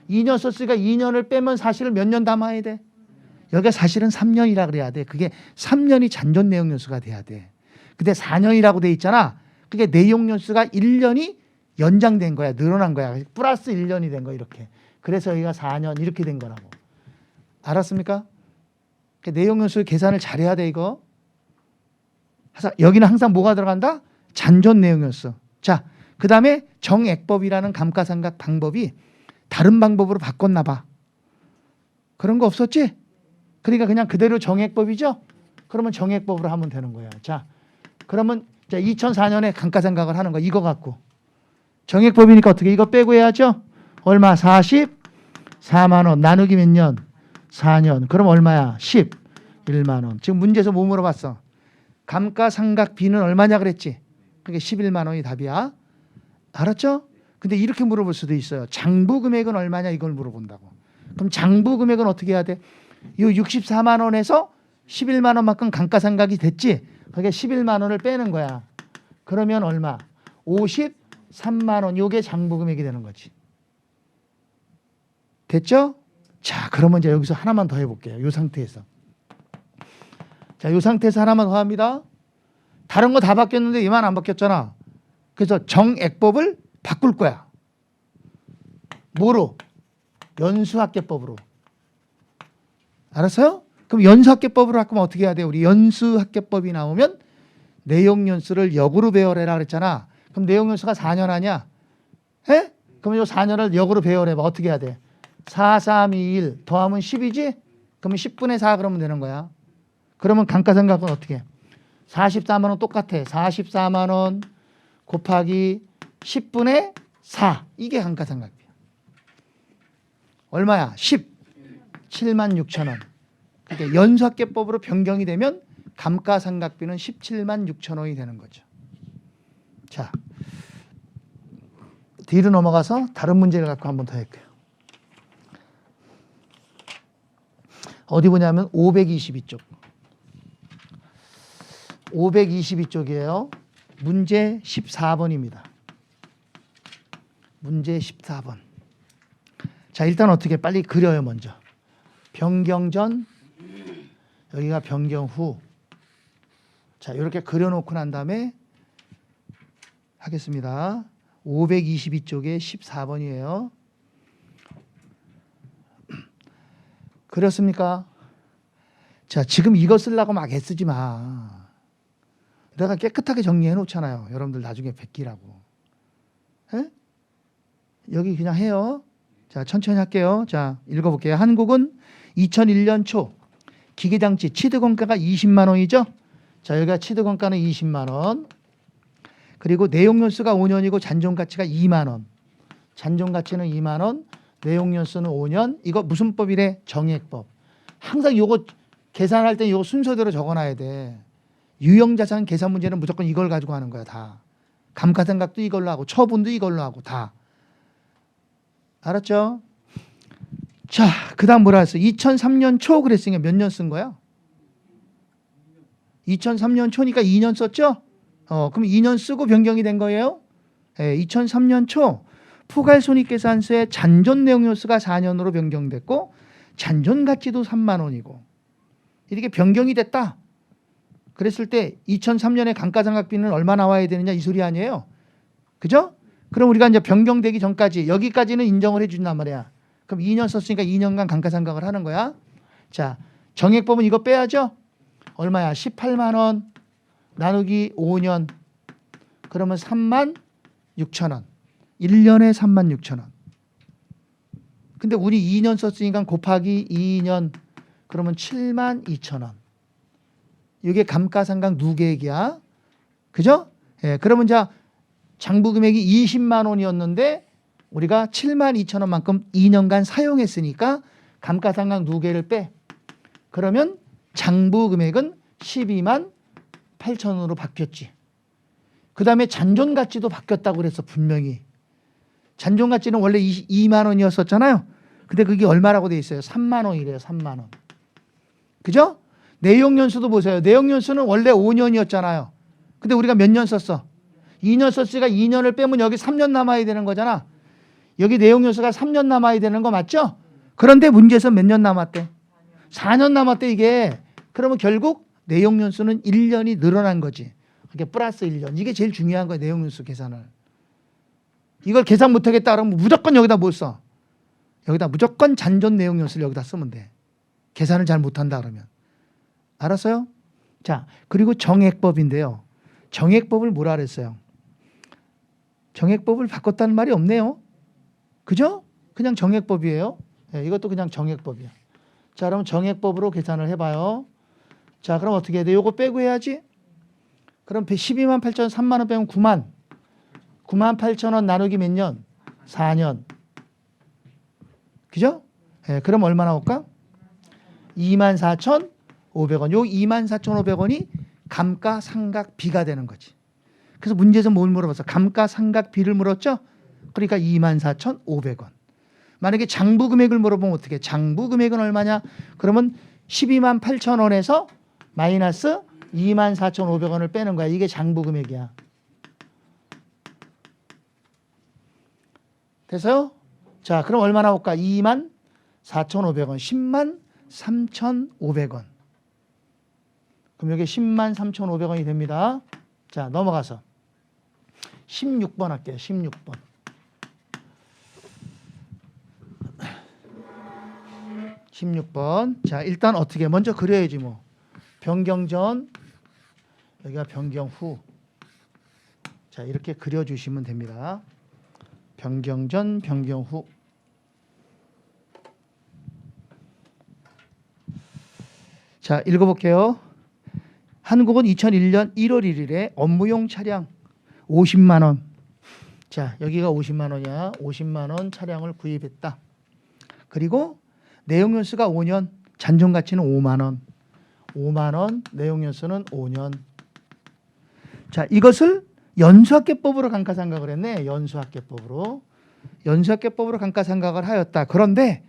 2년 썼으니까 2년을 빼면 사실은 몇 년 담아야 돼? 여기가 사실은 3년이라 그래야 돼. 그게 3년이 잔존 내용 연수가 돼야 돼. 근데 4년이라고 돼 있잖아. 그게 내용 연수가 1년이 연장된 거야. 늘어난 거야. 플러스 1년이 된 거야. 이렇게. 그래서 여기가 4년 이렇게 된 거라고. 알았습니까? 내용 연수 계산을 잘해야 돼, 이거. 여기는 항상 뭐가 들어간다? 잔존 내용 연수. 자, 그 다음에 정액법이라는 감가상각 방법이 다른 방법으로 바꿨나 봐. 그런 거 없었지? 그러니까 그냥 그대로 정액법이죠? 그러면 정액법으로 하면 되는 거야. 자, 그러면 2004년에 감가상각을 하는 거 이거 갖고. 정액법이니까 어떻게 이거 빼고 해야죠? 얼마? 44만 원 나누기 몇 년? 4년. 그럼 얼마야? 11만 원. 지금 문제에서 뭐 물어봤어? 감가상각 비는 얼마냐 그랬지? 그게 11만 원이 답이야. 알았죠? 근데 이렇게 물어볼 수도 있어요. 장부 금액은 얼마냐 이걸 물어본다고. 그럼 장부 금액은 어떻게 해야 돼? 이 64만 원에서 11만 원만큼 감가상각이 됐지? 그게 11만 원을 빼는 거야. 그러면 얼마? 53만 원. 이게 장부 금액이 되는 거지. 됐죠? 자, 그러면 이제 여기서 하나만 더 해볼게요. 이 상태에서. 자, 이 상태에서 하나만 더 합니다. 다른 거 다 바뀌었는데 얘만 안 바뀌었잖아. 그래서 정액법을 바꿀 거야. 뭐로? 연수학계법으로. 알았어요? 그럼 연수학계법으로 바꾸면 어떻게 해야 돼? 우리 연수학계법이 나오면 내용연수를 역으로 배열해라 그랬잖아. 그럼 내용연수가 4년 아니야? 해? 그럼 이 4년을 역으로 배열해봐. 어떻게 해야 돼? 4, 3, 2, 1 더하면 10이지? 그러면 10분의 4 그러면 되는 거야. 그러면 감가상각은 어떻게 해? 44만 원 똑같아. 44만 원 곱하기 10분의 4. 이게 감가상각비야. 얼마야? 17만 6천 원. 그러니까 연수학계법으로 변경이 되면 감가상각비는 17만 6천 원이 되는 거죠. 자, 뒤로 넘어가서 다른 문제를 갖고 한번 더 할게요. 어디 보냐면 522쪽. 522쪽이에요. 문제 14번입니다. 문제 14번. 자, 일단 어떻게 빨리 그려요, 먼저. 변경 전, 여기가 변경 후. 자, 이렇게 그려놓고 난 다음에 하겠습니다. 522쪽에 14번이에요. 그렇습니까? 자, 지금 이거 쓰려고 막 애쓰지 마. 내가 깨끗하게 정리해 놓잖아요. 여러분들 나중에 뵙기라고. 에? 여기 그냥 해요. 자, 천천히 할게요. 자, 읽어볼게요. 한국은 2001년 초 기계장치 취득원가가 20만 원이죠. 자, 여기가 취득원가는 20만 원. 그리고 내용연수가 5년이고 잔존가치가 2만 원. 잔존가치는 2만 원, 내용연수는 5년. 이거 무슨 법이래? 정액법. 항상 요거 계산할 때 요거 순서대로 적어놔야 돼. 유형자산 계산 문제는 무조건 이걸 가지고 하는 거야, 다. 감가상각도 이걸로 하고 처분도 이걸로 하고 다. 알았죠? 자, 그 다음 뭐라 했어? 2003년 초 그랬으니까 몇 년 쓴 거야? 2003년 초니까 2년 썼죠? 그럼 2년 쓰고 변경이 된 거예요? 2003년 초 포괄손익계산서의 잔존 내용연수가 4년으로 변경됐고 잔존가치도 3만 원이고 이렇게 변경이 됐다. 그랬을 때 2003년에 감가상각비는 얼마 나와야 되느냐 이 소리 아니에요? 그죠? 그럼 우리가 이제 변경되기 전까지 여기까지는 인정을 해준단 말이야. 그럼 2년 썼으니까 2년간 감가상각을 하는 거야. 자, 정액법은 이거 빼야죠? 얼마야? 18만 원 나누기 5년. 그러면 3만 6천 원. 1년에 3만 6천 원. 근데 우리 2년 썼으니까 곱하기 2년. 그러면 7만 2천 원. 이게 감가상각 누계액이야. 그죠? 예, 그러면 자 장부 금액이 20만 원이었는데 우리가 7만 2천 원만큼 2년간 사용했으니까 감가상각 누계를 빼. 그러면 장부 금액은 12만 8천 원으로 바뀌었지. 그 다음에 잔존가치도 바뀌었다고 그랬어. 분명히. 잔존가치는 원래 2만 원이었었잖아요. 근데 그게 얼마라고 돼 있어요? 3만 원이래요. 3만 원. 그죠? 내용연수도 보세요. 내용연수는 원래 5년이었잖아요. 근데 우리가 몇 년 썼어? 2년 썼으니까 2년을 빼면 여기 3년 남아야 되는 거잖아. 여기 내용연수가 3년 남아야 되는 거 맞죠? 그런데 문제에서 몇 년 남았대? 4년 남았대 이게. 그러면 결국 내용연수는 1년이 늘어난 거지. 이게 플러스 1년. 이게 제일 중요한 거야. 내용연수 계산을. 이걸 계산 못하겠다 그러면 무조건 여기다 못 써. 여기다 무조건 잔존 내용연수를 여기다 쓰면 돼. 계산을 잘 못한다 그러면. 알았어요? 자, 그리고 정액법인데요. 정액법을 뭐라 그랬어요? 정액법을 바꿨다는 말이 없네요. 그죠? 그냥 정액법이에요. 네, 이것도 그냥 정액법이야. 자, 그럼 정액법으로 계산을 해봐요. 자, 그럼 어떻게 해야 돼? 요거 빼고 해야지. 그럼 12만 8천 3만 원 빼면 9만 8천 원 나누기 몇 년? 4년. 그죠? 네, 그럼 얼마 나올까? 24,500원. 요 24,500원이 감가상각비가 되는 거지. 그래서 문제에서 뭘 물어봤어? 감가상각비를 물었죠? 그러니까 24,500원. 만약에 장부금액을 물어보면 어떻게? 장부금액은 얼마냐? 그러면 12만 8천 원에서 마이너스 24,500원을 빼는 거야. 이게 장부금액이야. 됐어요? 자, 그럼 얼마 나올까? 24,500원. 10만 3,500원. 그럼 여기 10만 3,500원이 됩니다. 자, 넘어가서 16번 할게요. 16번. 16번. 자, 일단 어떻게 먼저 그려야지 뭐. 변경 전, 여기가 변경 후. 자, 이렇게 그려주시면 됩니다. 변경 전, 변경 후. 자, 읽어볼게요. 한국은 2001년 1월 1일에 업무용 차량 50만 원. 자, 여기가 50만 원이야. 50만 원 차량을 구입했다. 그리고 내용연수가 5년, 잔존가치는 5만 원. 5만 원, 내용연수는 5년. 자, 이것을 연수학계법으로 감가상각을 했네. 연수학계법으로. 연수학계법으로 감가상각을 하였다. 그런데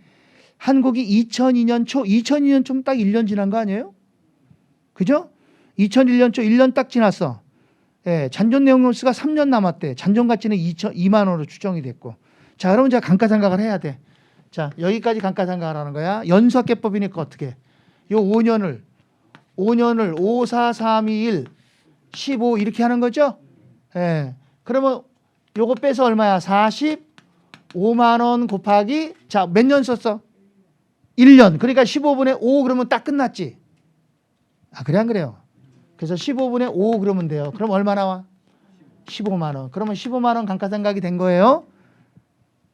한국이 2002년 초 딱 1년 지난 거 아니에요? 그죠? 2001년 초 1년 딱 지났어. 예, 잔존 내용연수가 3년 남았대. 잔존가치는 2만 원으로 추정이 됐고. 자, 그러면 제가 감가상각을 해야 돼. 자, 여기까지 감가상각을 하는 거야. 연수학계법이니까 어떻게? 요 5년을 5, 4, 3, 2, 1, 15 이렇게 하는 거죠? 예. 그러면 요거 빼서 얼마야? 45만 원 곱하기 자, 몇 년 썼어? 1년. 그러니까 15분의 5 그러면 딱 끝났지. 아, 그래 안 그래요? 그래서 15분의 5 그러면 돼요. 그럼 얼마 나와? 15만 원. 그러면 15만 원 감가상각이 된 거예요.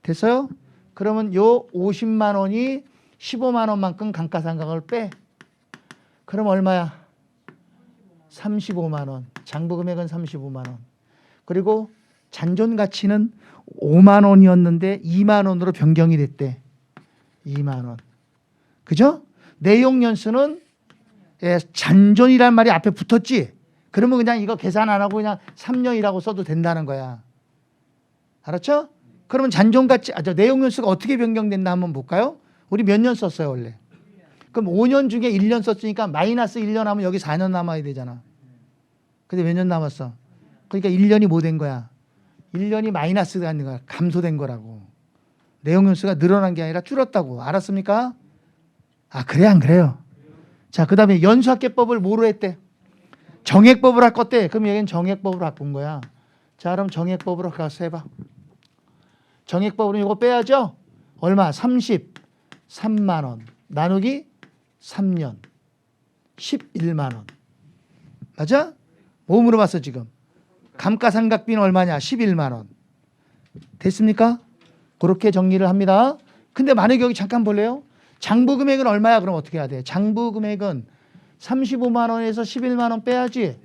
됐어요? 그러면 요 50만 원이 15만 원만큼 감가상각을 빼. 그럼 얼마야? 35만 원. 장부 금액은 35만 원. 그리고 잔존 가치는 5만 원이었는데 2만 원으로 변경이 됐대. 2만 원. 그죠? 내용 연수는 잔존이란 말이 앞에 붙었지. 그러면 그냥 이거 계산 안 하고 그냥 3년이라고 써도 된다는 거야. 알았죠? 그러면 잔존 가치, 내용 연수가 어떻게 변경된다 한번 볼까요? 우리 몇 년 썼어요, 원래? 그럼 5년 중에 1년 썼으니까 마이너스 1년 하면 여기 4년 남아야 되잖아. 근데 몇 년 남았어? 그러니까 1년이 뭐 된 거야? 1년이 마이너스가 아닌 거야. 감소된 거라고. 내용 연수가 늘어난 게 아니라 줄었다고. 알았습니까? 아, 그래 안 그래요? 자, 그 다음에 연수학계법을 뭐로 했대? 정액법으로 할 건데, 그럼 여기는 정액법으로 바꾼 거야. 자, 그럼 정액법으로 가서 해봐. 정액법으로 이거 빼야죠? 얼마? 33만 원. 나누기 3년. 11만 원. 맞아? 뭐 물어봤어, 지금? 감가상각비는 얼마냐? 11만 원. 됐습니까? 그렇게 정리를 합니다. 근데 만약에 여기 잠깐 볼래요? 장부 금액은 얼마야? 그럼 어떻게 해야 돼? 장부 금액은 35만 원에서 11만 원 빼야지.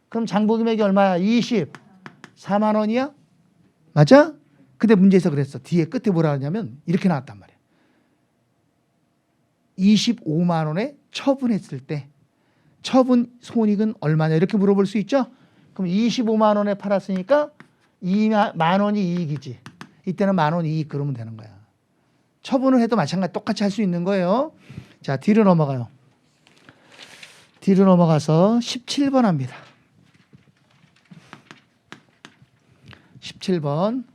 그럼 장부 금액이 얼마야? 24만 원이야? 맞아? 근데 문제에서 그랬어. 뒤에 끝에 뭐라 하냐면 이렇게 나왔단 말이야. 25만 원에 처분했을 때 처분 손익은 얼마냐? 이렇게 물어볼 수 있죠? 그럼 25만 원에 팔았으니까 2만 원이 이익이지. 이때는 만 원 이익 그러면 되는 거야. 처분을 해도 마찬가지 똑같이 할 수 있는 거예요. 자, 뒤로 넘어가요. 뒤로 넘어가서 17번 합니다. 17번.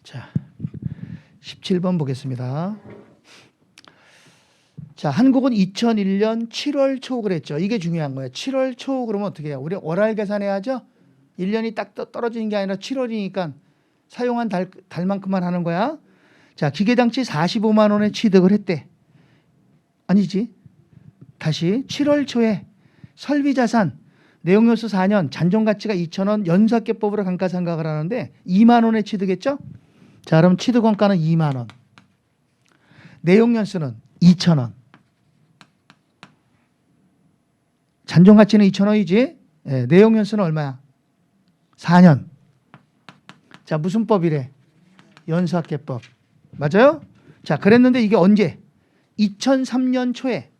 자, 17번 보겠습니다. 자, 한국은 2001년 7월 초 그랬죠. 이게 중요한 거예요. 7월 초 그러면 어떻게 해요? 우리 월할 계산해야죠. 1년이 딱 떨어지는 게 아니라 7월이니까 사용한 달만큼만 하는 거야. 자, 기계장치 45만 원에 취득을 했대. 아니지. 다시 7월 초에 설비자산 내용연수 4년 잔존가치가 2,000원 연수학계법으로 감가상각을 하는데 2만 원에 취득했죠. 자, 그럼 취득원가는 2만 원. 내용연수는 2,000원. 잔존가치는 2,000원이지. 네, 내용연수는 얼마야? 4년. 자, 무슨 법이래? 연수학계법. 맞아요? 자, 그랬는데 이게 언제? 2003년 초에.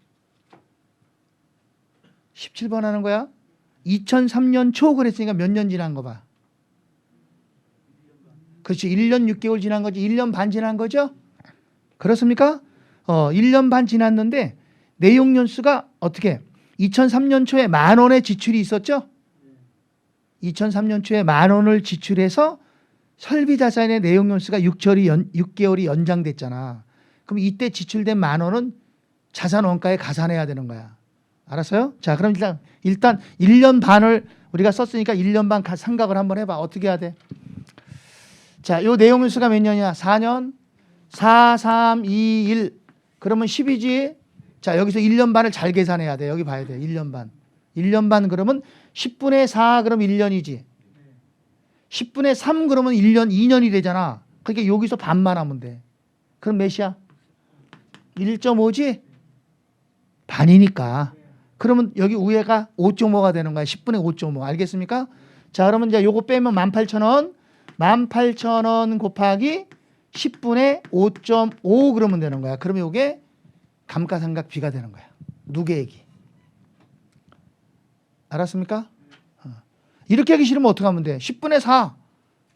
17번 하는 거야? 2003년 초 그랬으니까 몇 년 지난 거 봐. 그렇지. 1년 6개월 지난 거지. 1년 반 지난 거죠? 그렇습니까? 1년 반 지났는데 내용 연수가 어떻게? 2003년 초에 만 원의 지출이 있었죠? 2003년 초에 만 원을 지출해서 설비자산의 내용 연수가 6개월이 연장됐잖아. 그럼 이때 지출된 만 원은 자산 원가에 가산해야 되는 거야. 알았어요? 자, 그럼 일단 1년 반을 우리가 썼으니까 1년 반 상각을 한번 해봐. 어떻게 해야 돼? 자, 요 내용 연수가 몇 년이야? 4년. 4, 3, 2, 1. 그러면 10이지. 자, 여기서 1년 반을 잘 계산해야 돼. 여기 봐야 돼. 1년 반. 1년 반 그러면 10분의 4 그럼 1년이지. 10분의 3 그러면 1년, 2년이 되잖아. 그러니까 여기서 반만 하면 돼. 그럼 몇이야? 1.5지? 반이니까. 그러면 여기 위에가 5.5가 되는 거야. 10분의 5.5. 알겠습니까? 자, 그러면 이제 요거 빼면 18,000원. 18,000원 곱하기 10분의 5.5 그러면 되는 거야. 그러면 요게 감가상각비가 되는 거야. 누계액이. 알았습니까? 이렇게 하기 싫으면 어떻게 하면 돼? 10분의 4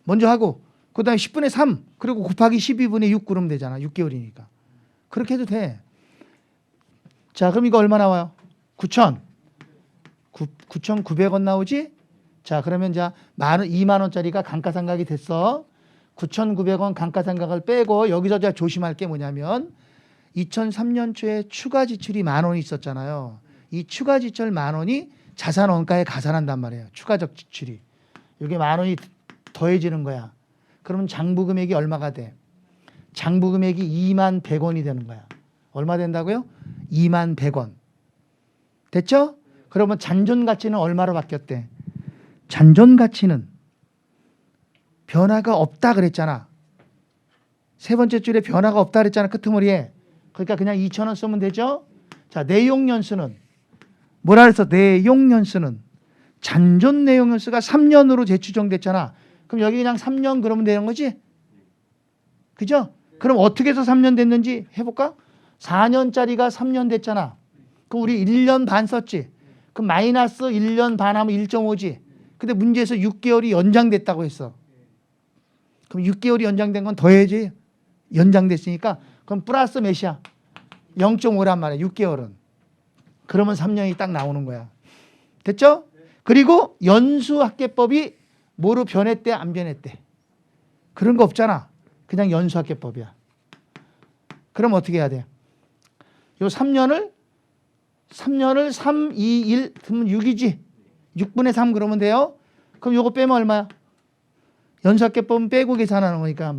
먼저 하고 그 다음에 10분의 3 그리고 곱하기 12분의 6 그러면 되잖아. 6개월이니까. 그렇게 해도 돼. 자, 그럼 이거 얼마 나와요? 9,900원 나오지? 자, 그러면 이제 2만 원짜리가 감가상각이 됐어. 9,900원 감가상각을 빼고 여기서 제가 조심할 게 뭐냐면 2003년 초에 추가 지출이 만 원이 있었잖아요. 이 추가 지출 만 원이 자산 원가에 가산한단 말이에요. 추가적 지출이. 여기 만 원이 더해지는 거야. 그러면 장부 금액이 얼마가 돼? 장부 금액이 2만 100원이 되는 거야. 얼마 된다고요? 2만 100원. 됐죠? 그러면 잔존 가치는 얼마로 바뀌었대? 잔존 가치는 변화가 없다 그랬잖아. 세 번째 줄에 변화가 없다 그랬잖아. 끄트머리에. 그러니까 그냥 2,000원 쓰면 되죠? 자, 내용 연수는 뭐라 그래서 내용 연수는 잔존 내용 연수가 3년으로 재추정됐잖아. 그럼 여기 그냥 3년 그러면 되는 거지? 그죠? 그럼 어떻게 해서 3년 됐는지 해볼까? 4년짜리가 3년 됐잖아. 그럼 우리 1년 반 썼지? 그럼 마이너스 1년 반 하면 1.5지? 근데 문제에서 6개월이 연장됐다고 했어. 그럼 6개월이 연장된 건 더해야지. 연장됐으니까 그럼 플러스 몇이야? 0.5란 말이야. 6개월은. 그러면 3년이 딱 나오는 거야. 됐죠? 그리고 연수학계법이 뭐로 변했대 안 변했대? 그런 거 없잖아. 그냥 연수학계법이야. 그럼 어떻게 해야 돼? 요 3년을 3, 2, 1 그러면 6이지. 6분의 3 그러면 돼요. 그럼 요거 빼면 얼마야? 연수학계법은 빼고 계산하는 거니까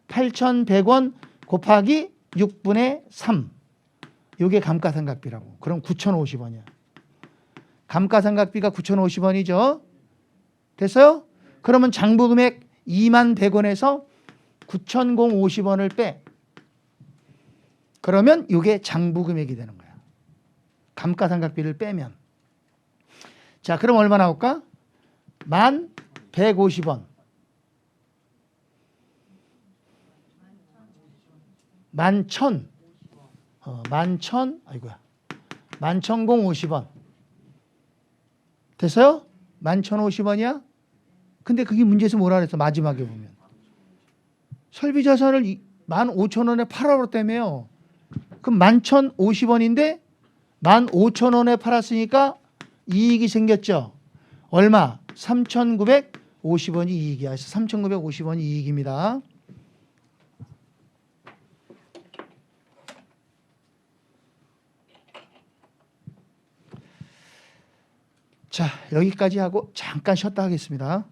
18,100원 곱하기 6분의 3. 요게 감가상각비라고. 그럼 9,050원이야. 감가상각비가 9,050원이죠. 됐어요? 그러면 장부금액 2만 100원에서 9,050원을 빼. 그러면 이게 장부금액이 되는 거야. 감가상각비를 빼면. 자, 그럼 얼마 나올까? 1,150원. 11,000. 11,000. 아이고야. 11,050원. 됐어요? 11,050원이야? 근데 그게 문제에서 뭐라 그랬어? 마지막에 보면. 설비자산을 15,000원에 팔아버렸다며요. 그럼 11,050원인데 15,000원에 팔았으니까 이익이 생겼죠. 얼마? 3,950원이 이익이야. 그래서 3,950원이 이익입니다. 자, 여기까지 하고 잠깐 쉬었다 하겠습니다.